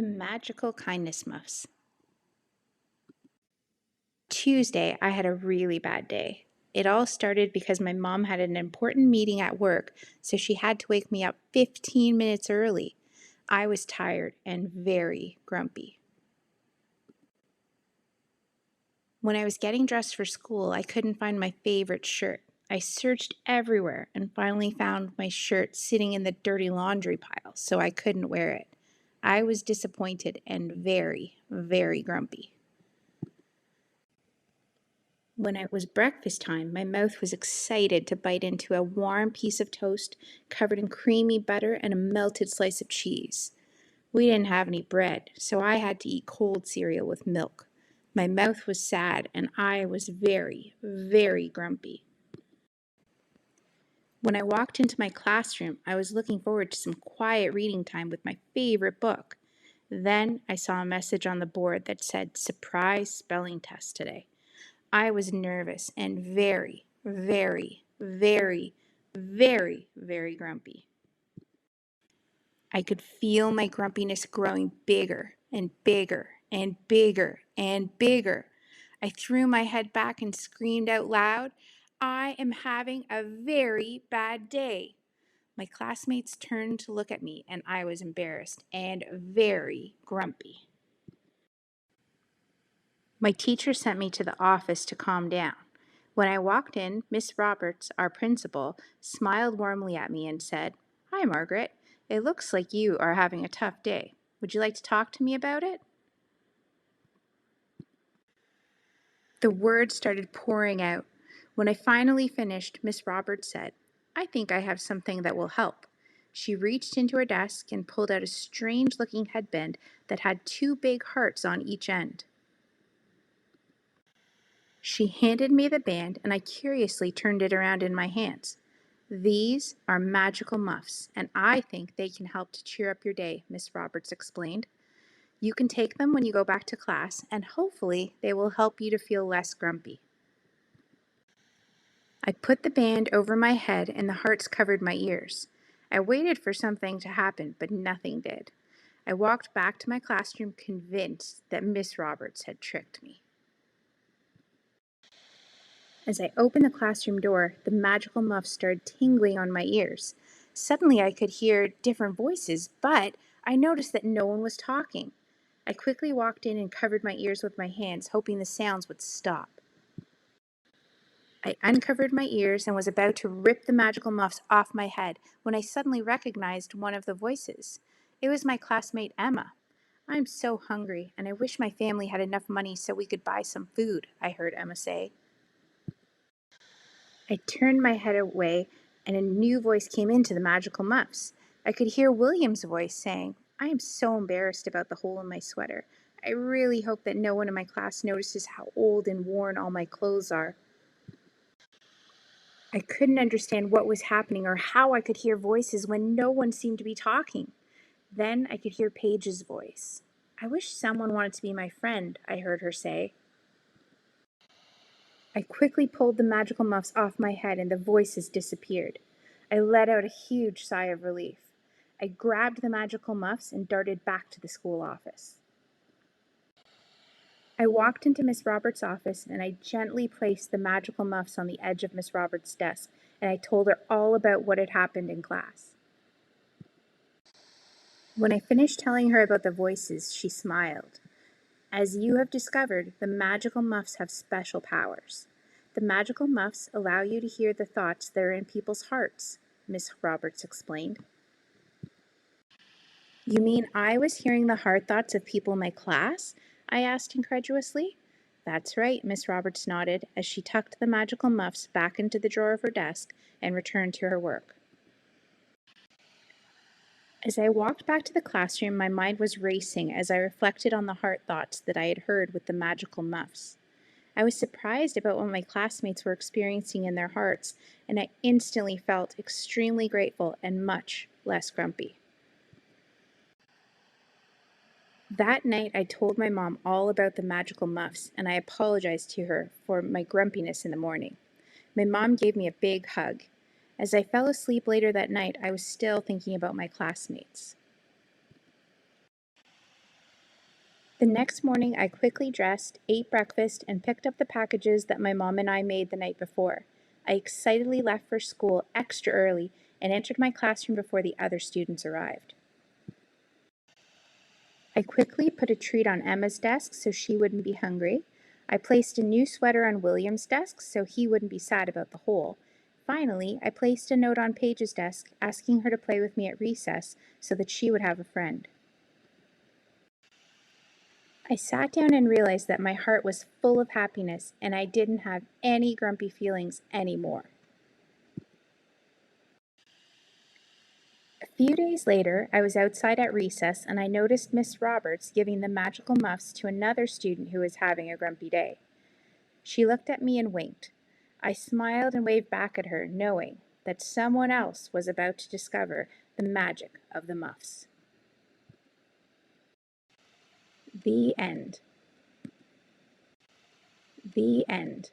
The Magical Kindness Muffs. Tuesday, I had a really bad day. It all started because my mom had an important meeting at work, so she had to wake me up 15 minutes early. I was tired and very grumpy. When I was getting dressed for school, I couldn't find my favorite shirt. I searched everywhere and finally found my shirt sitting in the dirty laundry pile, so I couldn't wear it. I was disappointed and very, very grumpy. When it was breakfast time, my mouth was excited to bite into a warm piece of toast covered in creamy butter and a melted slice of cheese. We didn't have any bread, so I had to eat cold cereal with milk. My mouth was sad and I was very, very grumpy. When I walked into my classroom, I was looking forward to some quiet reading time with my favorite book. Then I saw a message on the board that said, "Surprise spelling test today." I was nervous and very, very, very, very, very grumpy. I could feel my grumpiness growing bigger and bigger and bigger and bigger. I threw my head back and screamed out loud, "I am having a very bad day." My classmates turned to look at me, and I was embarrassed and very grumpy. My teacher sent me to the office to calm down. When I walked in, Miss Roberts, our principal, smiled warmly at me and said, "Hi, Margaret. It looks like you are having a tough day. Would you like to talk to me about it?" The words started pouring out. When I finally finished, Miss Roberts said, "I think I have something that will help." She reached into her desk and pulled out a strange-looking headband that had two big hearts on each end. She handed me the band, and I curiously turned it around in my hands. "These are Magical Muffs, and I think they can help to cheer up your day," Miss Roberts explained. "You can take them when you go back to class, and hopefully they will help you to feel less grumpy." I put the band over my head, and the hearts covered my ears. I waited for something to happen, but nothing did. I walked back to my classroom convinced that Miss Roberts had tricked me. As I opened the classroom door, the magical muffs started tingling on my ears. Suddenly I could hear different voices, but I noticed that no one was talking. I quickly walked in and covered my ears with my hands, hoping the sounds would stop. I uncovered my ears and was about to rip the magical muffs off my head when I suddenly recognized one of the voices. It was my classmate Emma. "I'm so hungry, and I wish my family had enough money so we could buy some food," I heard Emma say. I turned my head away, and a new voice came into the magical muffs. I could hear William's voice saying, "I am so embarrassed about the hole in my sweater. I really hope that no one in my class notices how old and worn all my clothes are." I couldn't understand what was happening or how I could hear voices when no one seemed to be talking. Then I could hear Paige's voice. "I wish someone wanted to be my friend," I heard her say. I quickly pulled the magical muffs off my head and the voices disappeared. I let out a huge sigh of relief. I grabbed the magical muffs and darted back to the school office. I walked into Miss Roberts' office and I gently placed the magical muffs on the edge of Miss Roberts' desk, and I told her all about what had happened in class. When I finished telling her about the voices, she smiled. "As you have discovered, the magical muffs have special powers. The magical muffs allow you to hear the thoughts that are in people's hearts," Miss Roberts explained. "You mean I was hearing the heart thoughts of people in my class?" I asked incredulously. "That's right," Miss Roberts nodded as she tucked the magical muffs back into the drawer of her desk and returned to her work. As I walked back to the classroom, my mind was racing as I reflected on the heart thoughts that I had heard with the magical muffs. I was surprised about what my classmates were experiencing in their hearts, and I instantly felt extremely grateful and much less grumpy. That night, I told my mom all about the magical muffs, and I apologized to her for my grumpiness in the morning. My mom gave me a big hug. As I fell asleep later that night, I was still thinking about my classmates. The next morning, I quickly dressed, ate breakfast, and picked up the packages that my mom and I made the night before. I excitedly left for school extra early and entered my classroom before the other students arrived. I quickly put a treat on Emma's desk so she wouldn't be hungry. I placed a new sweater on William's desk so he wouldn't be sad about the hole. Finally, I placed a note on Paige's desk asking her to play with me at recess so that she would have a friend. I sat down and realized that my heart was full of happiness and I didn't have any grumpy feelings anymore. A few days later, I was outside at recess and I noticed Miss Roberts giving the magical muffs to another student who was having a grumpy day. She looked at me and winked. I smiled and waved back at her, knowing that someone else was about to discover the magic of the muffs. The end. The end.